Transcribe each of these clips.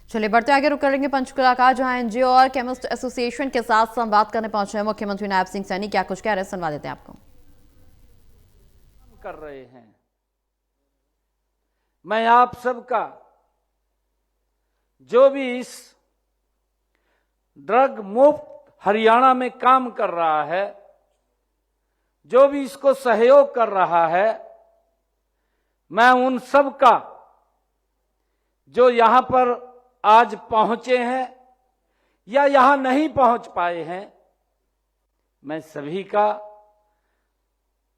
चलिए बढ़ते आगे, रुक करेंगे पंचकुला का, जहां एनजीओ और केमिस्ट एसोसिएशन के साथ संवाद करने पहुंचे हैं मुख्यमंत्री नायब सिंह सैनी। क्या कुछ कह रहे हैं, सुनवा देते हैं आपको। कर रहे हैं, मैं आप सबका जो भी इस ड्रग मुक्त हरियाणा में काम कर रहा है, जो भी इसको सहयोग कर रहा है, मैं उन सब का जो यहां पर आज पहुंचे हैं या यहां नहीं पहुंच पाए हैं, मैं सभी का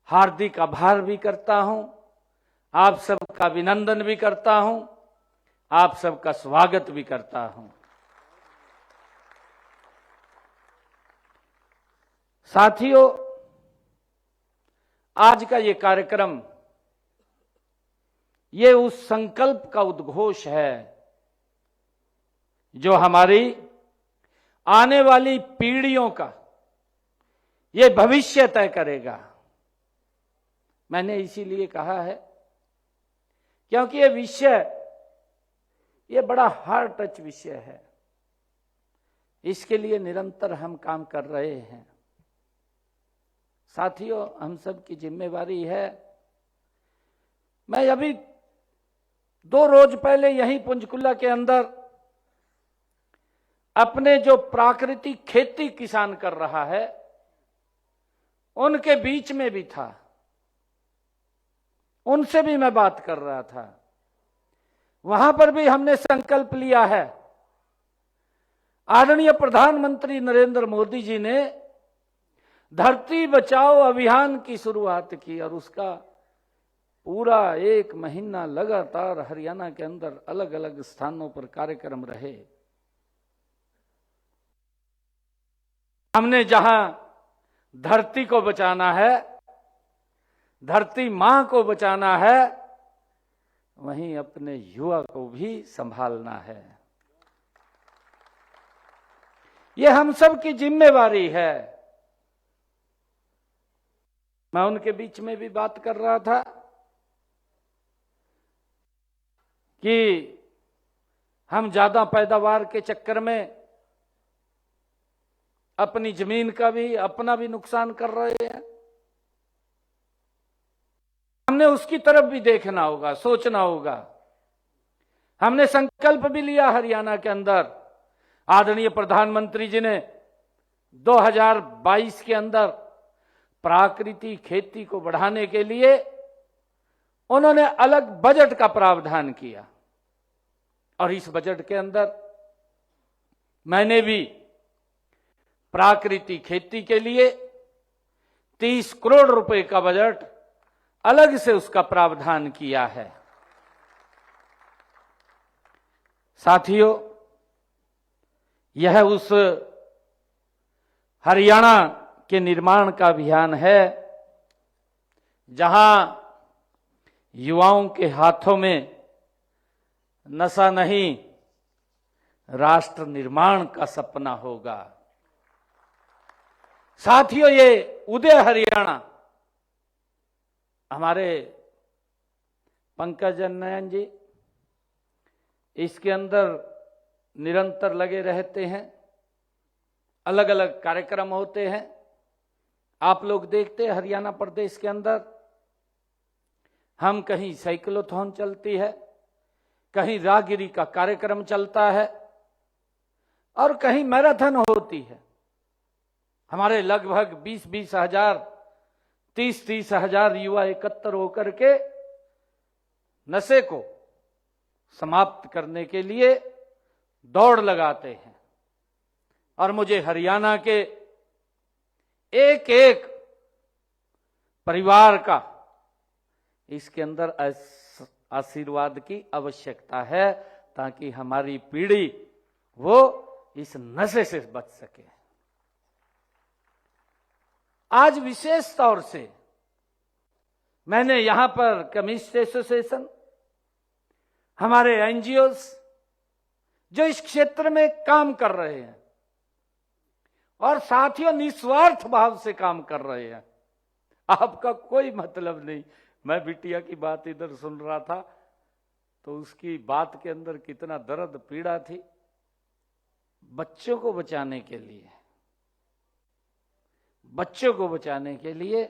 हार्दिक आभार भी करता हूं, आप सबका अभिनंदन भी करता हूं, आप सबका स्वागत भी करता हूं। साथियों, आज का ये कार्यक्रम ये उस संकल्प का उद्घोष है जो हमारी आने वाली पीढ़ियों का ये भविष्य तय करेगा। मैंने इसीलिए कहा है क्योंकि ये विषय ये बड़ा हार्ड टच विषय है, इसके लिए निरंतर हम काम कर रहे हैं। साथियों, हम सब की जिम्मेवारी है। मैं अभी 2 रोज पहले यहीं पंचकुला के अंदर अपने जो प्राकृतिक खेती किसान कर रहा है उनके बीच में भी था, उनसे भी मैं बात कर रहा था। वहां पर भी हमने संकल्प लिया है। आदरणीय प्रधानमंत्री नरेंद्र मोदी जी ने धरती बचाओ अभियान की शुरुआत की और उसका पूरा 1 महीना लगातार हरियाणा के अंदर अलग अलग स्थानों पर कार्यक्रम रहे। हमने जहां धरती को बचाना है, धरती मां को बचाना है, वहीं अपने युवा को भी संभालना है। ये हम सब की जिम्मेवारी है। मैं उनके बीच में भी बात कर रहा था कि हम ज्यादा पैदावार के चक्कर में अपनी जमीन का भी अपना भी नुकसान कर रहे हैं। हमने उसकी तरफ भी देखना होगा, सोचना होगा। हमने संकल्प भी लिया हरियाणा के अंदर। आदरणीय प्रधानमंत्री जी ने 2022 के अंदर प्राकृतिक खेती को बढ़ाने के लिए उन्होंने अलग बजट का प्रावधान किया और इस बजट के अंदर मैंने भी प्राकृतिक खेती के लिए 30 करोड़ रुपए का बजट अलग से उसका प्रावधान किया है। साथियों, यह उस हरियाणा के निर्माण का अभियान है जहां युवाओं के हाथों में नशा नहीं, राष्ट्र निर्माण का सपना होगा। साथियों, ये उदय हरियाणा हमारे पंकज नयन जी इसके अंदर निरंतर लगे रहते हैं, अलग अलग कार्यक्रम होते हैं। आप लोग देखते हैं हरियाणा प्रदेश के अंदर हम कहीं साइक्लोथॉन चलती है, कहीं राहगिरी का कार्यक्रम चलता है और कहीं मैराथन होती है। हमारे लगभग 20-20 हजार 30-30 हजार युवा एकत्र होकर के नशे को समाप्त करने के लिए दौड़ लगाते हैं। और मुझे हरियाणा के एक एक परिवार का इसके अंदर आशीर्वाद की आवश्यकता है ताकि हमारी पीढ़ी वो इस नशे से बच सके। आज विशेष तौर से मैंने यहां पर केमिस्ट एसोसिएशन, हमारे एनजीओस जो इस क्षेत्र में काम कर रहे हैं और साथियों निस्वार्थ भाव से काम कर रहे हैं, आपका कोई मतलब नहीं। मैं बिटिया की बात इधर सुन रहा था तो उसकी बात के अंदर कितना दर्द पीड़ा थी। बच्चों को बचाने के लिए, बच्चों को बचाने के लिए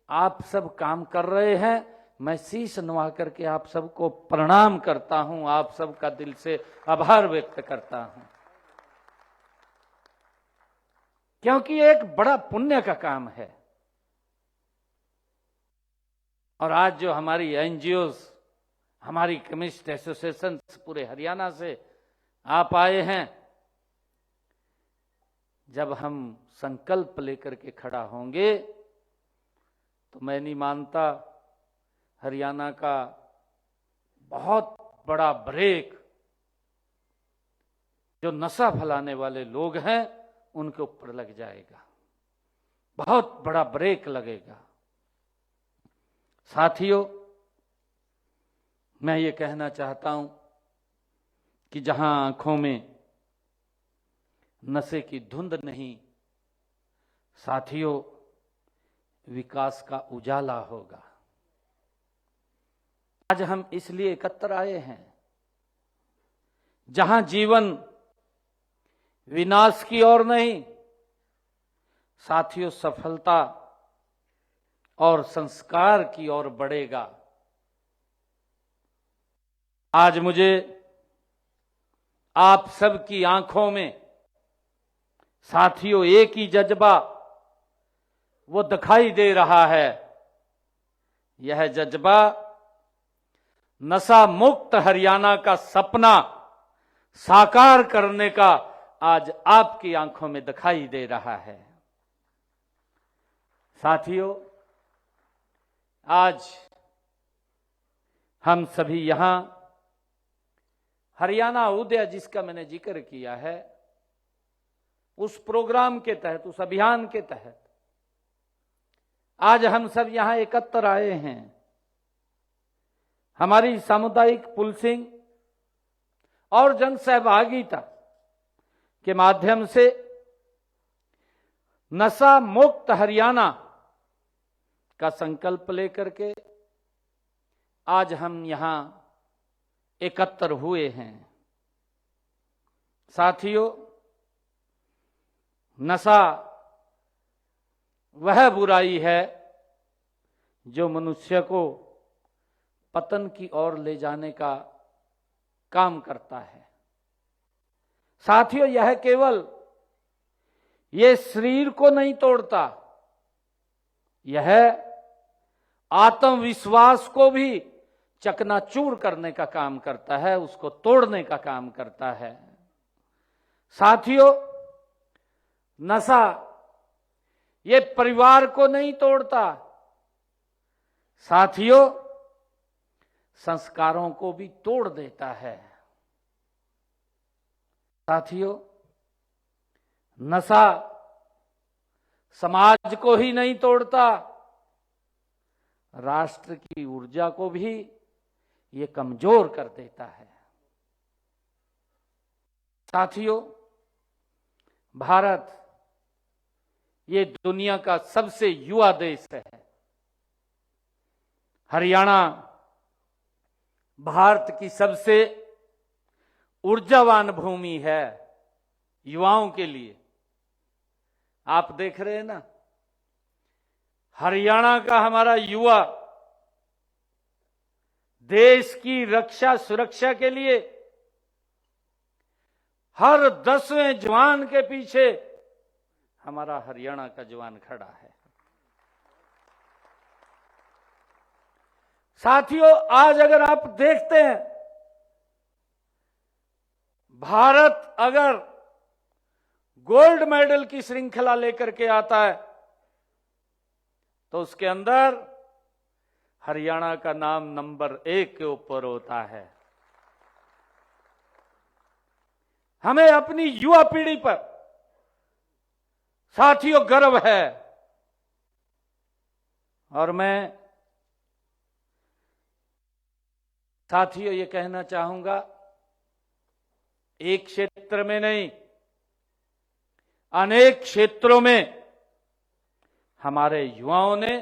आप सब काम कर रहे हैं। मैं शीश नवा करके आप सबको प्रणाम करता हूं, आप सबका दिल से आभार व्यक्त करता हूं, क्योंकि एक बड़ा पुण्य का काम है। और आज जो हमारी एनजीओस, हमारी केमिस्ट एसोसिएशन पूरे हरियाणा से आप आए हैं, जब हम संकल्प लेकर के खड़ा होंगे तो मैं नहीं मानता हरियाणा का बहुत बड़ा ब्रेक जो नशा फैलाने वाले लोग हैं उनके ऊपर लग जाएगा, बहुत बड़ा ब्रेक लगेगा। साथियों, मैं ये कहना चाहता हूं कि जहां आंखों में नशे की धुंध नहीं, साथियों, विकास का उजाला होगा। आज हम इसलिए एकत्र आए हैं, जहां जीवन विनाश की ओर नहीं, साथियों, सफलता और संस्कार की ओर बढ़ेगा। आज मुझे आप सबकी आंखों में, साथियों, एक ही जज्बा वो दिखाई दे रहा है। यह जज्बा नशा मुक्त हरियाणा का सपना साकार करने का आज आपकी आंखों में दिखाई दे रहा है। साथियों, आज हम सभी यहां हरियाणा उदय, जिसका मैंने जिक्र किया है, उस प्रोग्राम के तहत, उस अभियान के तहत आज हम सब यहां एकत्र आए हैं। हमारी सामुदायिक पुलिसिंग और जन सहभागिता के माध्यम से नशा मुक्त हरियाणा का संकल्प लेकर के आज हम यहां एकत्र हुए हैं। साथियों, नशा वह बुराई है जो मनुष्य को पतन की ओर ले जाने का काम करता है। साथियों, यह केवल ये शरीर को नहीं तोड़ता, यह आत्मविश्वास को भी चकनाचूर करने का काम करता है, उसको तोड़ने का काम करता है। साथियों, नशा ये परिवार को नहीं तोड़ता, साथियों, संस्कारों को भी तोड़ देता है। साथियों, नशा समाज को ही नहीं तोड़ता, राष्ट्र की ऊर्जा को भी ये कमजोर कर देता है। साथियों, भारत ये दुनिया का सबसे युवा देश है। हरियाणा भारत की सबसे ऊर्जावान भूमि है युवाओं के लिए। आप देख रहे हैं ना, हरियाणा का हमारा युवा देश की रक्षा सुरक्षा के लिए हर 10वें जवान के पीछे हमारा हरियाणा का जवान खड़ा है। साथियों, आज अगर आप देखते हैं, भारत अगर गोल्ड मेडल की श्रृंखला लेकर के आता है तो उसके अंदर हरियाणा का नाम नंबर 1 के ऊपर होता है। हमें अपनी युवा पीढ़ी पर साथियों गर्व है। और मैं साथियों ये कहना चाहूंगा, एक क्षेत्र में नहीं, अनेक क्षेत्रों में हमारे युवाओं ने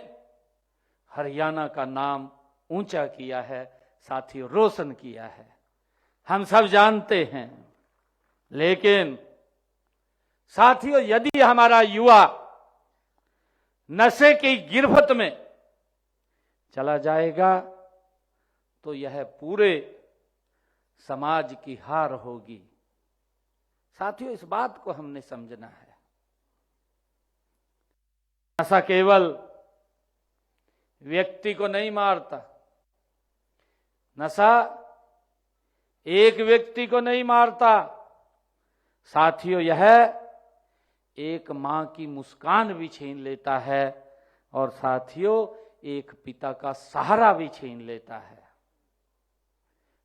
हरियाणा का नाम ऊंचा किया है। साथियों रोशन किया है, हम सब जानते हैं। लेकिन साथियों, यदि हमारा युवा नशे की गिरफ्त में चला जाएगा तो यह पूरे समाज की हार होगी। साथियों, इस बात को हमने समझना है। नशा केवल व्यक्ति को नहीं मारता, नशा एक व्यक्ति को नहीं मारता साथियों, यह एक मां की मुस्कान भी छीन लेता है और साथियों एक पिता का सहारा भी छीन लेता है।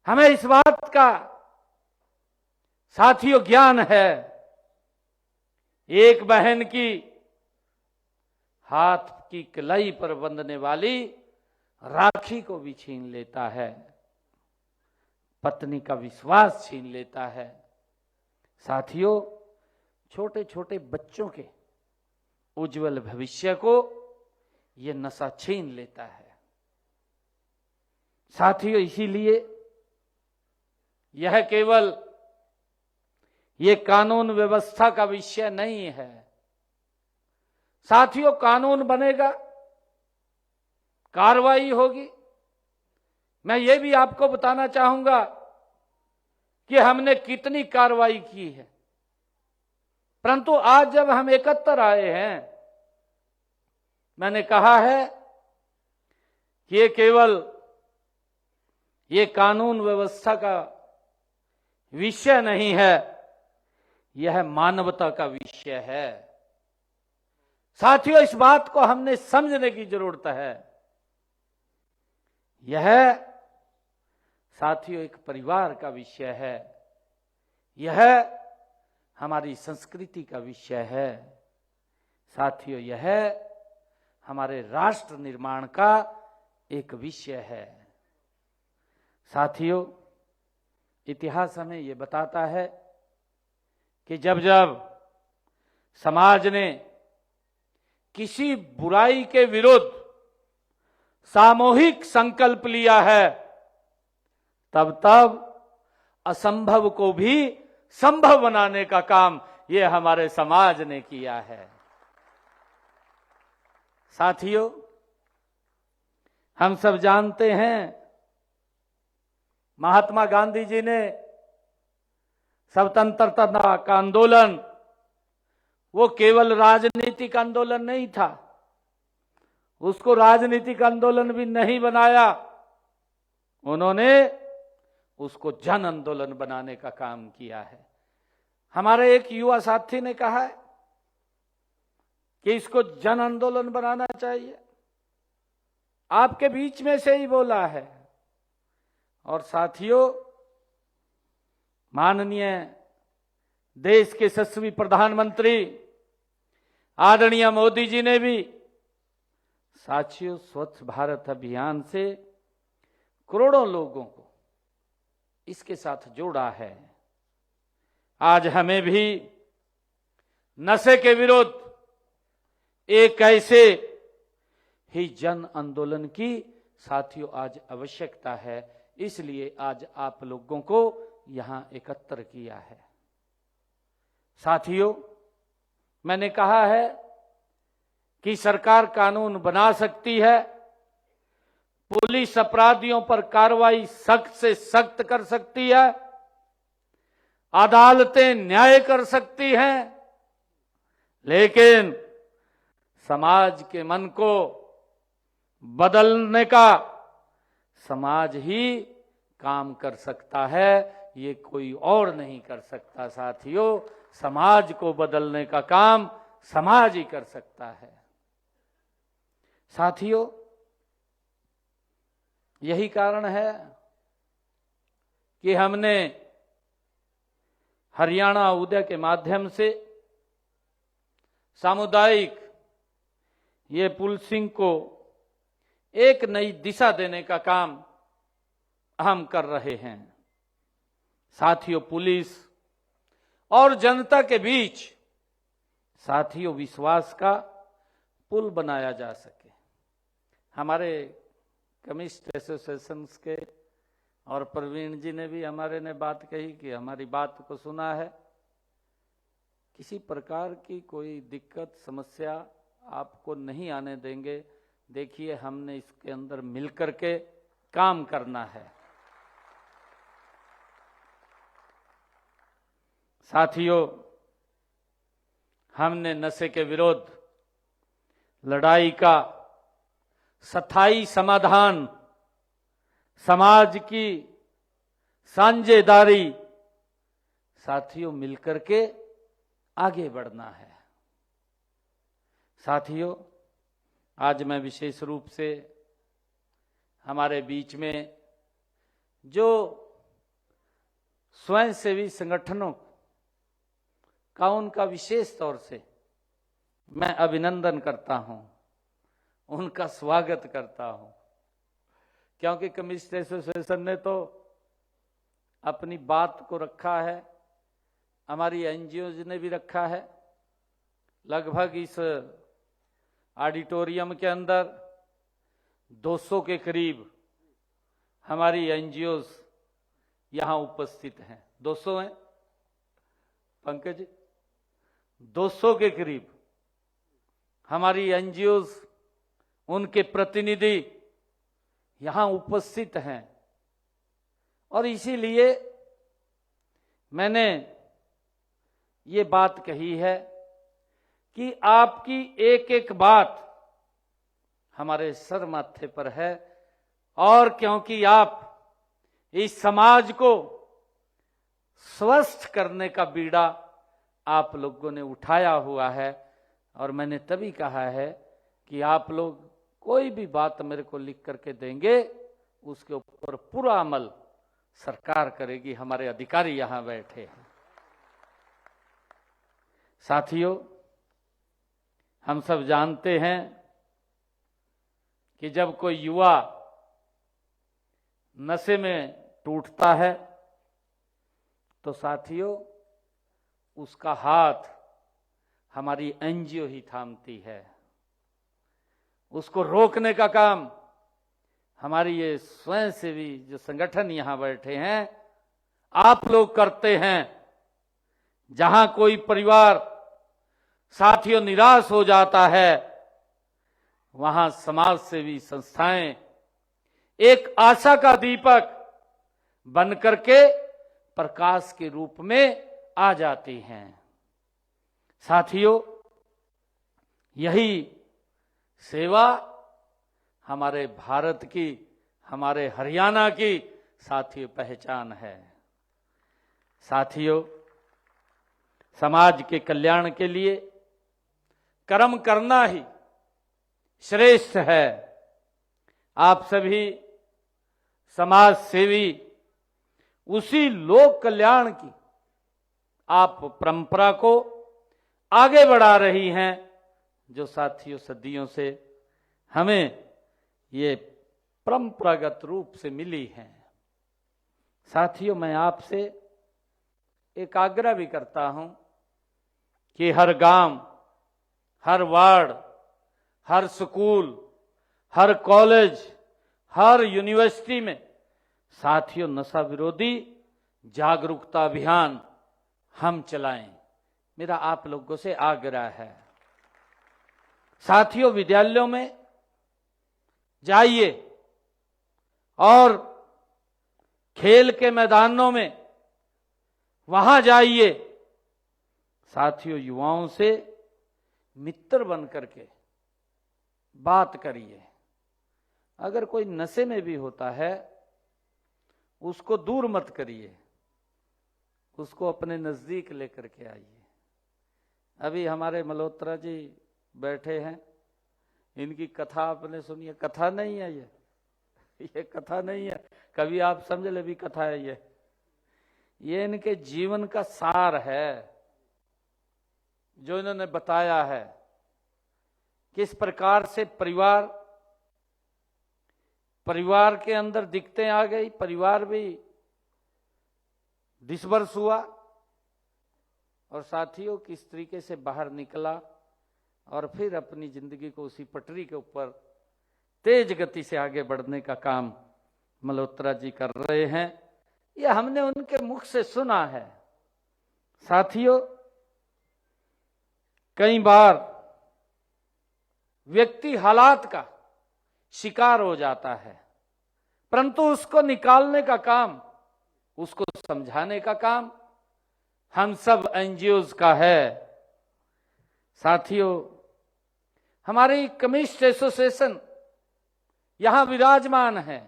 हमें इस बात का साथियों ज्ञान है। एक बहन की हाथ की कलाई पर बंधने वाली राखी को भी छीन लेता है, पत्नी का विश्वास छीन लेता है। साथियों, छोटे छोटे बच्चों के उज्जवल भविष्य को यह नशा छीन लेता है। साथियों, इसीलिए यह केवल ये कानून व्यवस्था का विषय नहीं है। साथियों, कानून बनेगा, कार्रवाई होगी। मैं ये भी आपको बताना चाहूंगा कि हमने कितनी कार्रवाई की है, परंतु आज जब हम एकत्र आए हैं, मैंने कहा है कि ये केवल ये कानून व्यवस्था का विषय नहीं है, यह मानवता का विषय है। साथियों, इस बात को हमने समझने की जरूरत है। यह साथियों एक परिवार का विषय है, यह हमारी संस्कृति का विषय है। साथियों, यह हमारे राष्ट्र निर्माण का एक विषय है। साथियों, इतिहास हमें यह बताता है कि जब जब समाज ने किसी बुराई के विरुद्ध सामूहिक संकल्प लिया है, तब तब असंभव को भी संभव बनाने का काम यह हमारे समाज ने किया है। साथियों, हम सब जानते हैं महात्मा गांधी जी ने स्वतंत्रता का आंदोलन वो केवल राजनीतिक आंदोलन नहीं था, उसको राजनीतिक आंदोलन भी नहीं बनाया, उन्होंने उसको जन आंदोलन बनाने का काम किया है। हमारे एक युवा साथी ने कहा है कि इसको जन आंदोलन बनाना चाहिए, आपके बीच में से ही बोला है। और साथियों, माननीय देश के यशस्वी प्रधानमंत्री आदरणीय मोदी जी ने भी साथियों स्वच्छ भारत अभियान से करोड़ों लोगों को इसके साथ जोड़ा है। आज हमें भी नशे के विरुद्ध एक ऐसे ही जन आंदोलन की साथियों आज आवश्यकता है, इसलिए आज आप लोगों को यहां एकत्र किया है। साथियों, मैंने कहा है कि सरकार कानून बना सकती है, पुलिस अपराधियों पर कार्रवाई सख्त से सख्त कर सकती है, अदालतें न्याय कर सकती हैं, लेकिन समाज के मन को बदलने का समाज ही काम कर सकता है, ये कोई और नहीं कर सकता। साथियों, समाज को बदलने का काम समाज ही कर सकता है। साथियों, यही कारण है कि हमने हरियाणा उदय के माध्यम से सामुदायिक ये पुलिसिंग को एक नई दिशा देने का काम हम कर रहे हैं। साथियों, पुलिस और जनता के बीच साथियों विश्वास का पुल बनाया जा सके। हमारे कम्युनिस्ट एसोसिएशंस के और प्रवीण जी ने भी हमारे ने बात कही कि हमारी बात को सुना है। किसी प्रकार की कोई दिक्कत समस्या आपको नहीं आने देंगे। देखिए, हमने इसके अंदर मिलकर के काम करना है। साथियों, हमने नशे के विरोध लड़ाई का स्थायी समाधान, समाज की साझेदारी, साथियों मिलकर के आगे बढ़ना है। साथियों, आज मैं विशेष रूप से हमारे बीच में जो स्वयंसेवी संगठनों का उनका विशेष तौर से मैं अभिनंदन करता हूं, उनका स्वागत करता हूं, क्योंकि कम्युनिस्ट एसोसिएशन ने तो अपनी बात को रखा है, हमारी एनजीओज ने भी रखा है। लगभग इस ऑडिटोरियम के अंदर 200 के करीब हमारी एनजीओज यहां उपस्थित हैं। 200 हैं पंकज, 200 के करीब हमारी एनजीओज, उनके प्रतिनिधि यहां उपस्थित हैं। और इसीलिए मैंने ये बात कही है कि आपकी एक एक बात हमारे सर माथे पर है, और क्योंकि आप इस समाज को स्वस्थ करने का बीड़ा आप लोगों ने उठाया हुआ है। और मैंने तभी कहा है कि आप लोग कोई भी बात मेरे को लिख करके देंगे, उसके ऊपर पूरा अमल सरकार करेगी। हमारे अधिकारी यहां बैठे हैं। साथियों, हम सब जानते हैं कि जब कोई युवा नशे में टूटता है तो साथियों उसका हाथ हमारी एनजीओ ही थामती है। उसको रोकने का काम हमारी ये स्वयंसेवी जो संगठन यहां बैठे हैं आप लोग करते हैं। जहां कोई परिवार साथियों निराश हो जाता है, वहां समाज सेवी संस्थाएं एक आशा का दीपक बनकर के प्रकाश के रूप में आ जाती हैं। साथियों, यही सेवा हमारे भारत की, हमारे हरियाणा की साथियों पहचान है। साथियों, समाज के कल्याण के लिए कर्म करना ही श्रेष्ठ है। आप सभी समाज सेवी उसी लोक कल्याण की आप परंपरा को आगे बढ़ा रही हैं, जो साथियों सदियों से हमें ये परंपरागत रूप से मिली है। साथियों, मैं आपसे एक आग्रह भी करता हूं कि हर गांव, हर वार्ड, हर स्कूल, हर कॉलेज, हर यूनिवर्सिटी में साथियों नशा विरोधी जागरूकता अभियान हम चलाएं। मेरा आप लोगों से आग्रह है। साथियों, विद्यालयों में जाइए और खेल के मैदानों में वहां जाइए। साथियों, युवाओं से मित्र बन करके बात करिए। अगर कोई नशे में भी होता है उसको दूर मत करिए, उसको अपने नजदीक लेकर के आइए। अभी हमारे मल्होत्रा जी बैठे हैं, इनकी कथा आपने सुनी है। कथा नहीं है ये कथा नहीं है, कभी आप समझ ले भी कथा है ये इनके जीवन का सार है जो इन्होंने बताया है। किस प्रकार से परिवार के अंदर दिक्कतें आ गई, परिवार भी डिसबर्स हुआ, और साथियों किस तरीके से बाहर निकला और फिर अपनी जिंदगी को उसी पटरी के ऊपर तेज गति से आगे बढ़ने का काम मल्होत्रा जी कर रहे हैं, यह हमने उनके मुख से सुना है। साथियों, कई बार व्यक्ति हालात का शिकार हो जाता है, परंतु उसको निकालने का काम, उसको समझाने का काम हम सब एनजीओज का है। साथियों, हमारी कम्युनिस्ट एसोसिएशन यहां विराजमान है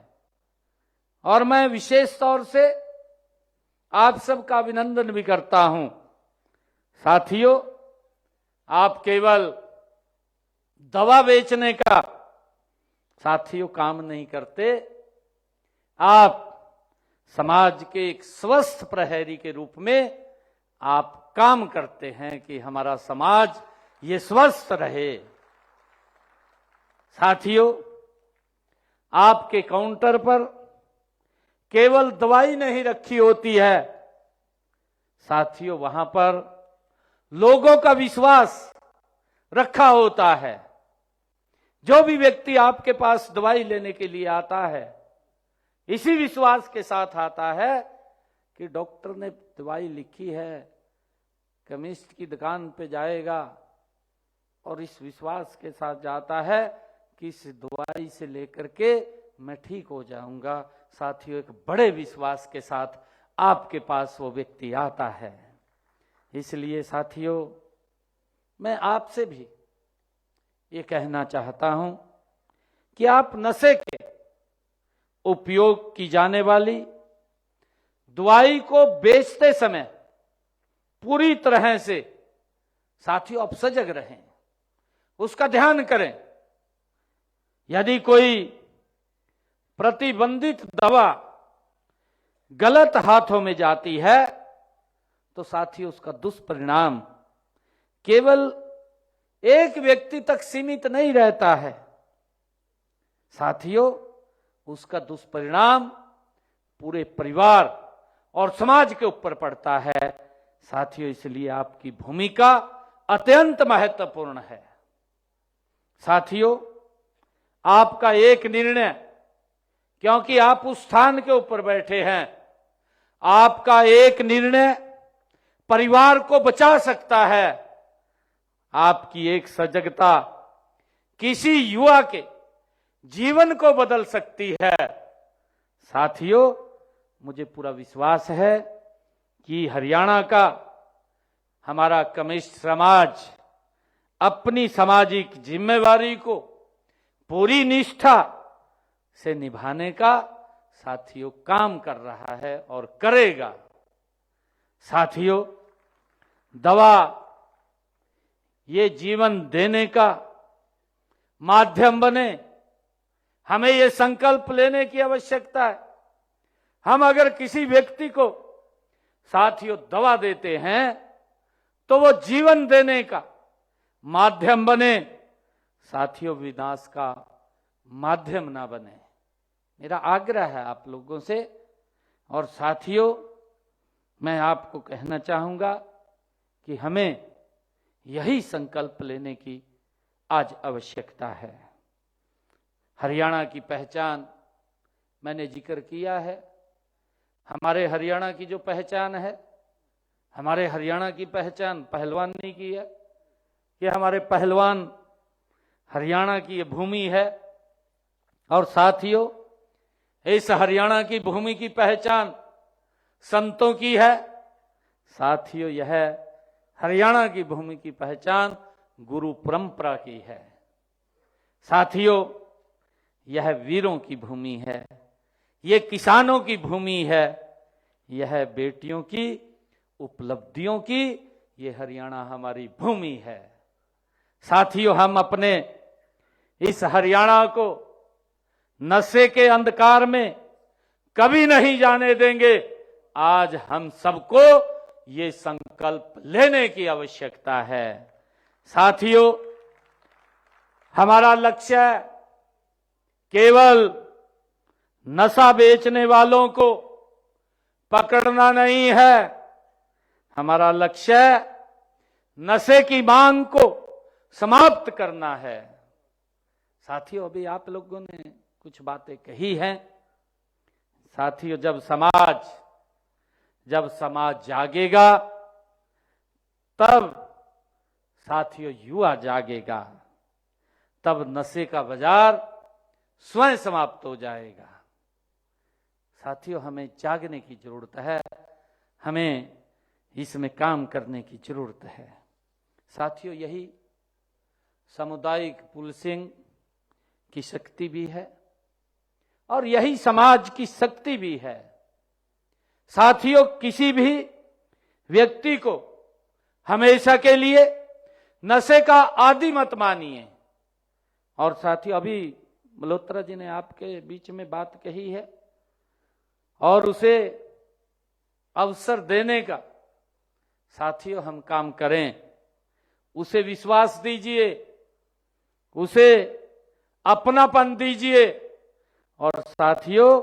और मैं विशेष तौर से आप सबका अभिनंदन भी करता हूं। साथियों, आप केवल दवा बेचने का साथियों काम नहीं करते, आप समाज के एक स्वस्थ प्रहरी के रूप में आप काम करते हैं कि हमारा समाज ये स्वस्थ रहे। साथियों, आपके काउंटर पर केवल दवाई नहीं रखी होती है, साथियों वहां पर लोगों का विश्वास रखा होता है। जो भी व्यक्ति आपके पास दवाई लेने के लिए आता है, इसी विश्वास के साथ आता है कि डॉक्टर ने दवाई लिखी है, केमिस्ट की दुकान पे जाएगा और इस विश्वास के साथ जाता है कि इस दवाई से लेकर के मैं ठीक हो जाऊंगा। साथियों, एक बड़े विश्वास के साथ आपके पास वो व्यक्ति आता है। इसलिए साथियों, मैं आपसे भी ये कहना चाहता हूं कि आप नशे के उपयोग की जाने वाली दवाई को बेचते समय पूरी तरह से साथियों आप सजग रहें, उसका ध्यान करें। यदि कोई प्रतिबंधित दवा गलत हाथों में जाती है तो साथियों उसका दुष्परिणाम केवल एक व्यक्ति तक सीमित नहीं रहता है, साथियों उसका दुष्परिणाम पूरे परिवार और समाज के ऊपर पड़ता है। साथियों, इसलिए आपकी भूमिका अत्यंत महत्वपूर्ण है। साथियों, आपका एक निर्णय, क्योंकि आप उस स्थान के ऊपर बैठे हैं, आपका एक निर्णय परिवार को बचा सकता है। आपकी एक सजगता किसी युवा के जीवन को बदल सकती है। साथियों, मुझे पूरा विश्वास है कि हरियाणा का हमारा कम्युनिस्ट समाज अपनी सामाजिक जिम्मेवारी को पूरी निष्ठा से निभाने का साथियों काम कर रहा है और करेगा। साथियों, दवा ये जीवन देने का माध्यम बने, हमें ये संकल्प लेने की आवश्यकता है। हम अगर किसी व्यक्ति को साथियों दवा देते हैं तो वो जीवन देने का माध्यम बने, साथियों विनाश का माध्यम ना बने। मेरा आग्रह है आप लोगों से। और साथियों, मैं आपको कहना चाहूंगा कि हमें यही संकल्प लेने की आज आवश्यकता है। हरियाणा की पहचान मैंने जिक्र किया है। हमारे हरियाणा की जो पहचान है, हमारे हरियाणा की पहचान पहलवानी की है। ये हमारे पहलवान हरियाणा की ये भूमि है। और साथियों, इस हरियाणा की भूमि की पहचान संतों की है। साथियों, यह हरियाणा की भूमि की पहचान गुरु परंपरा की है। साथियों, यह वीरों की भूमि है, यह किसानों की भूमि है, यह बेटियों की उपलब्धियों की ये हरियाणा हमारी भूमि है। साथियों, हम अपने इस हरियाणा को नशे के अंधकार में कभी नहीं जाने देंगे। आज हम सबको ये संकल्प लेने की आवश्यकता है। साथियों, हमारा लक्ष्य केवल नशा बेचने वालों को पकड़ना नहीं है। हमारा लक्ष्य नशे की मांग को समाप्त करना है। साथियों, अभी आप लोगों ने कुछ बातें कही हैं, साथियों, जब समाज जागेगा तब साथियों युवा जागेगा, तब नशे का बाजार स्वयं समाप्त हो जाएगा। साथियों, हमें जागने की जरूरत है, हमें इसमें काम करने की जरूरत है। साथियों, यही सामुदायिक पुलिसिंग की शक्ति भी है और यही समाज की शक्ति भी है। साथियों, किसी भी व्यक्ति को हमेशा के लिए नशे का आदी मत मानिए। और साथियों, अभी मल्होत्रा जी ने आपके बीच में बात कही है और उसे अवसर देने का साथियों हम काम करें, उसे विश्वास दीजिए, उसे अपनापन दीजिए। और साथियों,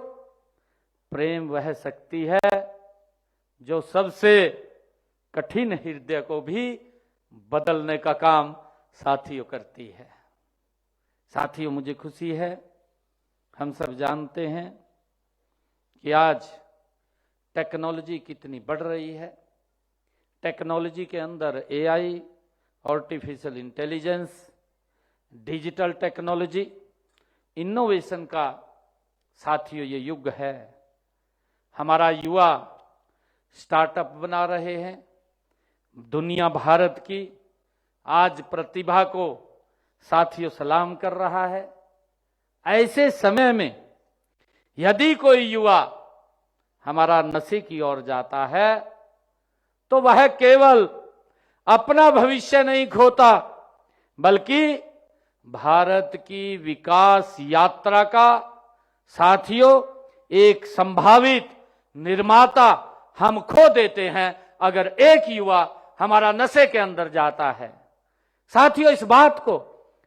प्रेम वह शक्ति है जो सबसे कठिन हृदय को भी बदलने का काम साथियों करती है। साथियों, मुझे खुशी है, हम सब जानते हैं कि आज टेक्नोलॉजी कितनी बढ़ रही है। टेक्नोलॉजी के अंदर AI, artificial intelligence, digital technology, innovation का साथियों ये युग है। हमारा युवा स्टार्टअप बना रहे हैं, दुनिया भारत की आज प्रतिभा को साथियों सलाम कर रहा है। ऐसे समय में यदि कोई युवा हमारा नशे की ओर जाता है तो वह केवल अपना भविष्य नहीं खोता, बल्कि भारत की विकास यात्रा का साथियों एक संभावित निर्माता हम खो देते हैं अगर एक युवा हमारा नशे के अंदर जाता है। साथियों, इस बात को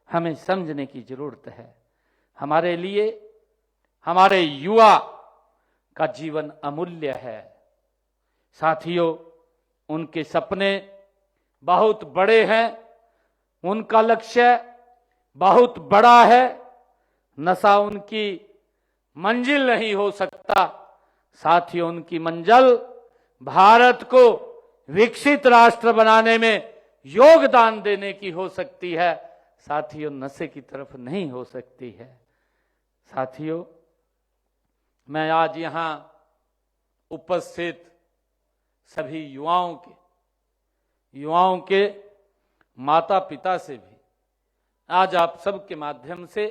हमें समझने की जरूरत है। हमारे लिए हमारे युवा का जीवन अमूल्य है। साथियों, उनके सपने बहुत बड़े हैं, उनका लक्ष्य बहुत बड़ा है। नशा उनकी मंजिल नहीं हो सकता। साथियों, उनकी मंजिल भारत को विकसित राष्ट्र बनाने में योगदान देने की हो सकती है। साथियों, नशे की तरफ नहीं हो सकती है। साथियों, मैं आज यहां उपस्थित सभी युवाओं के माता पिता से भी आज आप सबके माध्यम से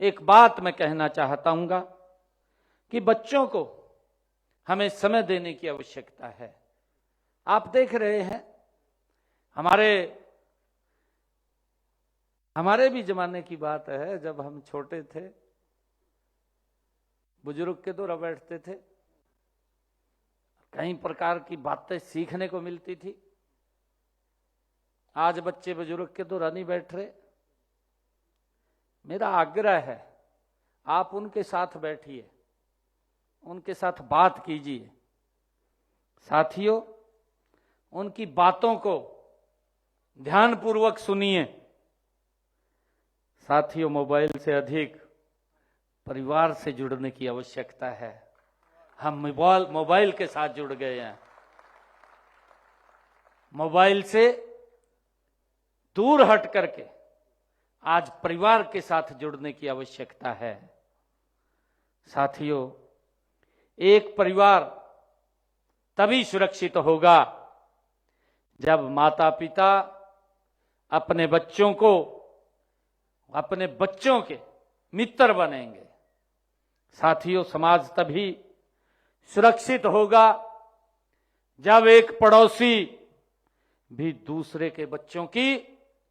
एक बात मैं कहना चाहता हूंगा कि बच्चों को हमें समय देने की आवश्यकता है। आप देख रहे हैं, हमारे भी जमाने की बात है, जब हम छोटे थे, बुजुर्ग के दौरा बैठते थे, कई प्रकार की बातें सीखने को मिलती थी। आज बच्चे बुजुर्ग के दौरा नहीं बैठ रहे। मेरा आग्रह है, आप उनके साथ बैठिए, उनके साथ बात कीजिए। साथियों, उनकी बातों को ध्यानपूर्वक सुनिए। साथियों, मोबाइल से अधिक परिवार से जुड़ने की आवश्यकता है। हम मोबाइल के साथ जुड़ गए हैं। मोबाइल से दूर हट करके आज परिवार के साथ जुड़ने की आवश्यकता है। साथियों, एक परिवार तभी सुरक्षित होगा जब माता पिता अपने बच्चों के मित्र बनेंगे। साथियों, समाज तभी सुरक्षित होगा जब एक पड़ोसी भी दूसरे के बच्चों की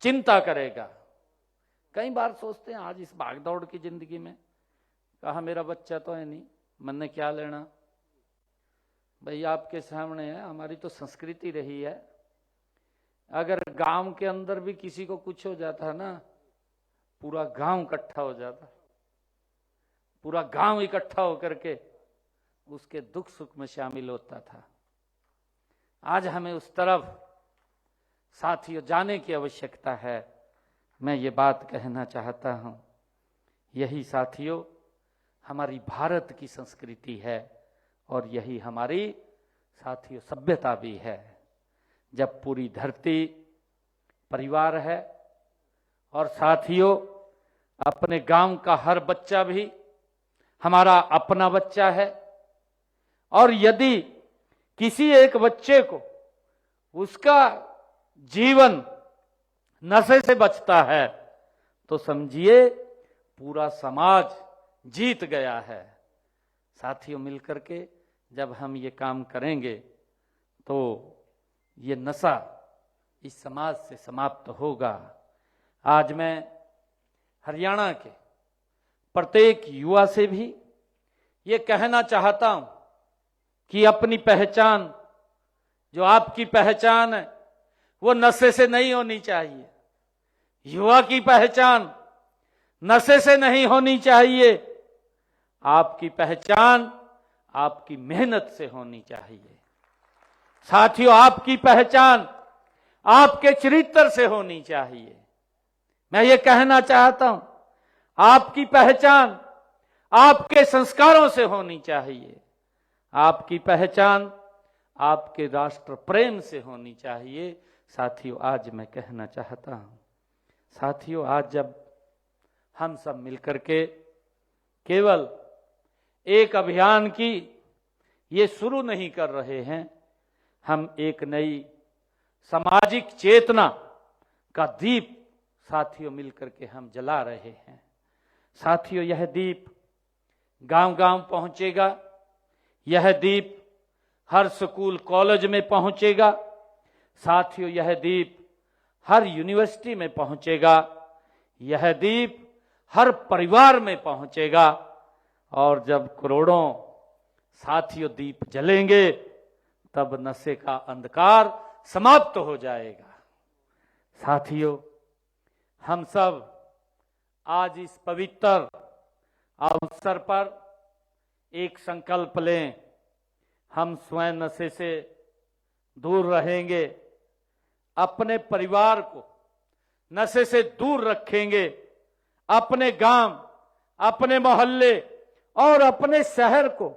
चिंता करेगा। कई बार सोचते हैं आज इस भागदौड़ की जिंदगी में, कहा मेरा बच्चा तो है नहीं, मैंने क्या लेना। भाई, आपके सामने है, हमारी तो संस्कृति रही है, अगर गांव के अंदर भी किसी को कुछ हो जाता ना, पूरा गांव इकट्ठा हो जाता, पूरा गांव इकट्ठा होकर के उसके दुख सुख में शामिल होता था। आज हमें उस तरफ साथियों जाने की आवश्यकता है। मैं ये बात कहना चाहता हूं। यही साथियों हमारी भारत की संस्कृति है और यही हमारी साथियों सभ्यता भी है। जब पूरी धरती परिवार है और साथियों अपने गांव का हर बच्चा भी हमारा अपना बच्चा है, और यदि किसी एक बच्चे को उसका जीवन नशे से बचता है तो समझिए पूरा समाज जीत गया है। साथियों मिलकर के जब हम ये काम करेंगे तो ये नशा इस समाज से समाप्त होगा। आज मैं हरियाणा के प्रत्येक युवा से भी ये कहना चाहता हूं कि अपनी पहचान, जो आपकी पहचान है, वो नशे से नहीं होनी चाहिए। युवा की पहचान नशे से नहीं होनी चाहिए। आपकी पहचान आपकी मेहनत से होनी चाहिए। साथियों आपकी पहचान आपके चरित्र से होनी चाहिए। मैं ये कहना चाहता हूं, आपकी पहचान आपके संस्कारों से होनी चाहिए। आपकी पहचान आपके राष्ट्र प्रेम से होनी चाहिए। साथियों आज मैं कहना चाहता हूं, साथियों आज जब हम सब मिलकर के केवल एक अभियान की ये शुरू नहीं कर रहे हैं, हम एक नई सामाजिक चेतना का दीप साथियों मिलकर के हम जला रहे हैं। साथियों यह दीप गांव-गांव पहुंचेगा, यह दीप हर स्कूल कॉलेज में पहुंचेगा। साथियों यह दीप हर यूनिवर्सिटी में पहुंचेगा, यह दीप हर परिवार में पहुंचेगा। और जब करोड़ों साथियों दीप जलेंगे तब नशे का अंधकार समाप्त हो जाएगा। साथियों हम सब आज इस पवित्र अवसर पर एक संकल्प लें, हम स्वयं नशे से दूर रहेंगे, अपने परिवार को नशे से दूर रखेंगे, अपने गांव, अपने मोहल्ले और अपने शहर को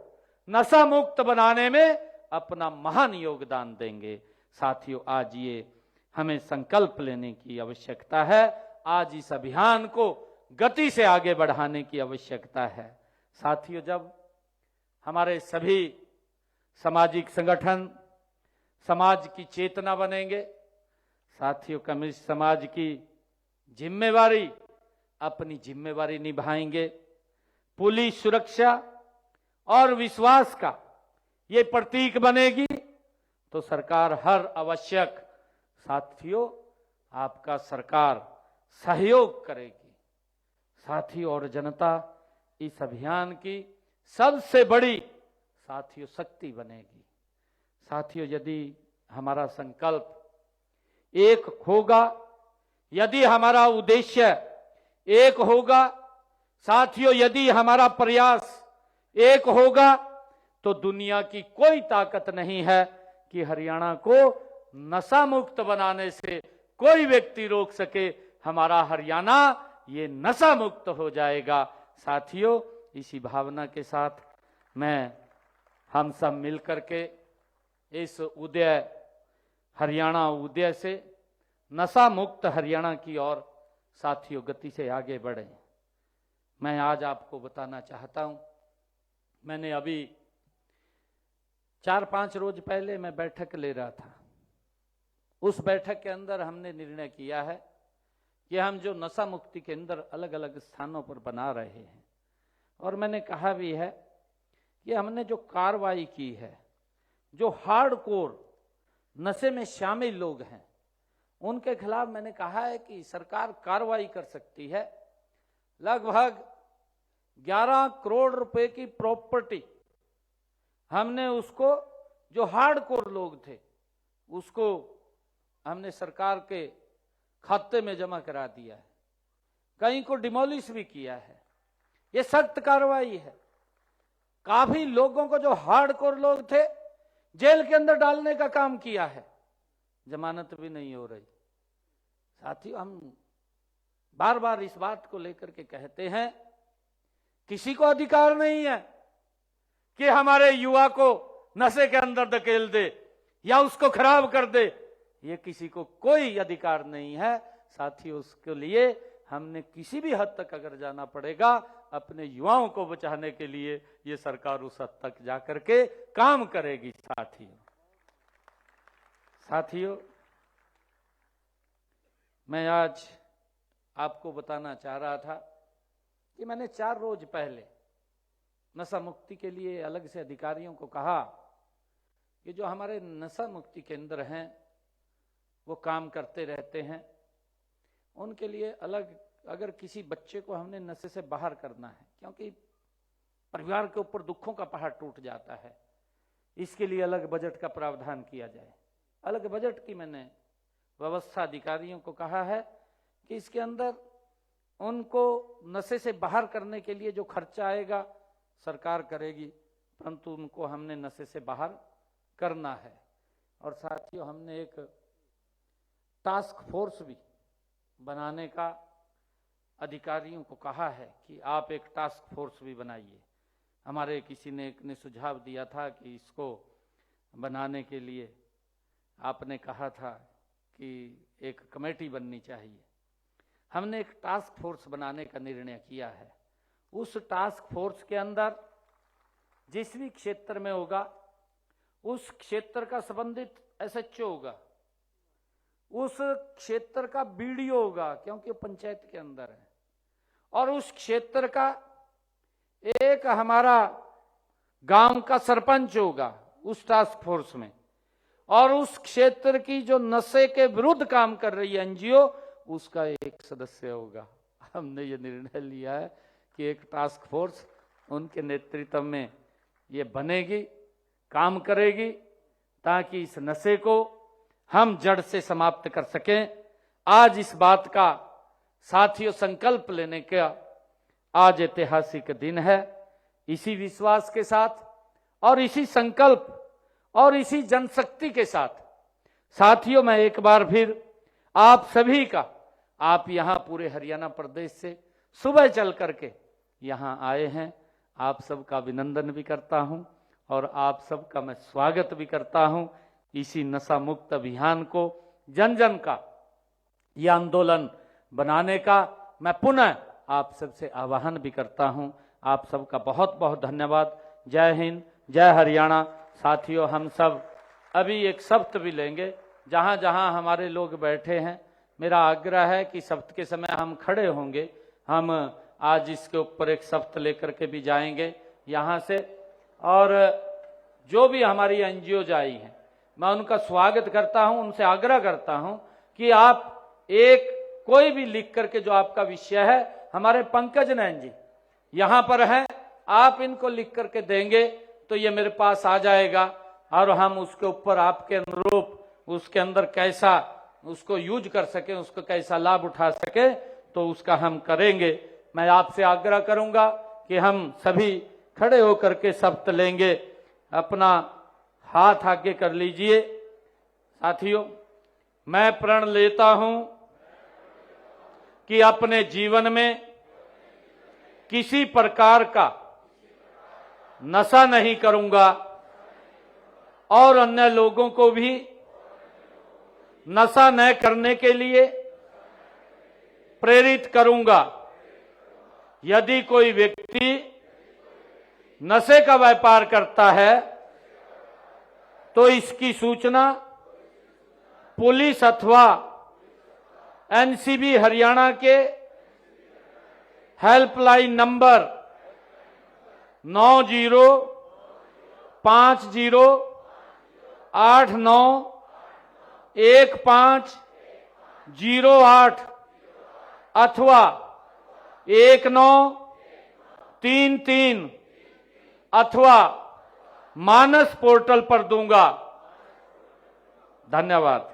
नशा मुक्त बनाने में अपना महान योगदान देंगे। साथियों आज ये हमें संकल्प लेने की आवश्यकता है। आज इस अभियान को गति से आगे बढ़ाने की आवश्यकता है। साथियों जब हमारे सभी सामाजिक संगठन समाज की चेतना बनेंगे, साथियों कम्युनिस्ट समाज की जिम्मेवारी अपनी जिम्मेवारी निभाएंगे। पुलिस सुरक्षा और विश्वास का ये प्रतीक बनेगी तो सरकार हर आवश्यक साथियों आपका सरकार सहयोग करेगी। साथियों और जनता इस अभियान की सबसे बड़ी साथियों शक्ति बनेगी। साथियों यदि हमारा संकल्प एक होगा, यदि हमारा उद्देश्य एक होगा, साथियों यदि हमारा प्रयास एक होगा तो दुनिया की कोई ताकत नहीं है कि हरियाणा को नशा मुक्त बनाने से कोई व्यक्ति रोक सके। हमारा हरियाणा ये नशा मुक्त हो जाएगा। साथियों इसी भावना के साथ मैं हम सब मिलकर के इस उदय हरियाणा उदय से नशा मुक्त हरियाणा की ओर साथियों गति से आगे बढ़े। मैं आज आपको बताना चाहता हूं, मैंने अभी 4-5 रोज पहले मैं बैठक ले रहा था। उस बैठक के अंदर हमने निर्णय किया है कि हम जो नशा मुक्ति के अंदर अलग अलग स्थानों पर बना रहे हैं, और मैंने कहा भी है कि हमने जो कार्रवाई की है, जो हार्डकोर नशे में शामिल लोग हैं उनके खिलाफ मैंने कहा है कि सरकार कार्रवाई कर सकती है। लगभग 11 करोड़ रुपए की प्रॉपर्टी हमने उसको, जो हार्डकोर लोग थे उसको हमने सरकार के खाते में जमा करा दिया है, कहीं को डिमोलिश भी किया है। ये सख्त कार्रवाई है। काफी लोगों को, जो हार्डकोर लोग थे, जेल के अंदर डालने का काम किया है, जमानत भी नहीं हो रही। साथियों हम बार बार इस बात को लेकर के कहते हैं किसी को अधिकार नहीं है कि हमारे युवा को नशे के अंदर धकेल दे या उसको खराब कर दे। ये किसी को कोई अधिकार नहीं है। साथियों, उसके लिए हमने किसी भी हद तक अगर जाना पड़ेगा अपने युवाओं को बचाने के लिए, ये सरकार उस हद तक जाकर के काम करेगी। साथियों, मैं आज आपको बताना चाह रहा था कि मैंने 4 रोज पहले नशा मुक्ति के लिए अलग से अधिकारियों को कहा कि जो हमारे नशा मुक्ति केंद्र हैं वो काम करते रहते हैं, उनके लिए अलग, अगर किसी बच्चे को हमने नशे से बाहर करना है, क्योंकि परिवार के ऊपर दुखों का पहाड़ टूट जाता है, इसके लिए अलग बजट का प्रावधान किया जाए। अलग बजट की मैंने व्यवस्था अधिकारियों को कहा है कि इसके अंदर उनको नशे से बाहर करने के लिए जो खर्चा आएगा सरकार करेगी, परंतु उनको हमने नशे से बाहर करना है। और साथियों, हमने एक टास्क फोर्स भी बनाने का अधिकारियों को कहा है कि आप एक टास्क फोर्स भी बनाइए। हमारे किसी ने एक ने सुझाव दिया था कि इसको बनाने के लिए आपने कहा था कि एक कमेटी बननी चाहिए। हमने एक टास्क फोर्स बनाने का निर्णय किया है। उस टास्क फोर्स के अंदर जिस भी क्षेत्र में होगा उस क्षेत्र का संबंधित एसएचओ होगा, उस क्षेत्र का बीडीओ होगा क्योंकि वो पंचायत के अंदर है, और उस क्षेत्र का एक हमारा गांव का सरपंच होगा उस टास्क फोर्स में, और उस क्षेत्र की जो नशे के विरुद्ध काम कर रही है एनजीओ उसका एक सदस्य होगा। हमने ये निर्णय लिया है कि एक टास्क फोर्स उनके नेतृत्व में ये बनेगी, काम करेगी, ताकि इस नशे को हम जड़ से समाप्त कर सकें। आज इस बात का साथियों संकल्प लेने का आज ऐतिहासिक दिन है। इसी विश्वास के साथ और इसी संकल्प और इसी जनशक्ति के साथ साथियों, मैं एक बार फिर आप सभी का, आप यहां पूरे हरियाणा प्रदेश से सुबह चल करके यहां आए हैं, आप सबका अभिनंदन भी करता हूं और आप सबका मैं स्वागत भी करता हूं। इसी नशा मुक्त अभियान को जन जन का ये आंदोलन बनाने का मैं पुनः आप सबसे आह्वान भी करता हूं। आप सबका बहुत बहुत धन्यवाद। जय हिंद, जय हरियाणा। साथियों, हम सब अभी एक शपथ भी लेंगे। जहां जहां हमारे लोग बैठे हैं, मेरा आग्रह है कि शपथ के समय हम खड़े होंगे। हम आज इसके ऊपर एक शपथ लेकर के भी जाएंगे यहां से, और जो भी हमारी एनजीओ आई हैं मैं उनका स्वागत करता हूं, उनसे आग्रह करता हूं कि आप एक कोई भी लिख करके जो आपका विषय है, हमारे पंकज नैन जी यहां पर हैं, आप इनको लिख करके देंगे तो ये मेरे पास आ जाएगा और हम उसके ऊपर आपके अनुरूप उसके अंदर कैसा उसको यूज कर सके, उसको कैसा लाभ उठा सके, तो उसका हम करेंगे। मैं आपसे आग्रह करूंगा कि हम सभी खड़े होकर के शपथ लेंगे। अपना हाथ आगे कर लीजिए। साथियों, मैं प्रण लेता हूं कि अपने जीवन में किसी प्रकार का नशा नहीं करूंगा और अन्य लोगों को भी नशा न करने के लिए प्रेरित करूंगा। यदि कोई व्यक्ति नशे का व्यापार करता है तो इसकी सूचना पुलिस अथवा एनसीबी हरियाणा के हेल्पलाइन नंबर 9050891508 अथवा 1933 अथवा मानस पोर्टल पर दूंगा। धन्यवाद।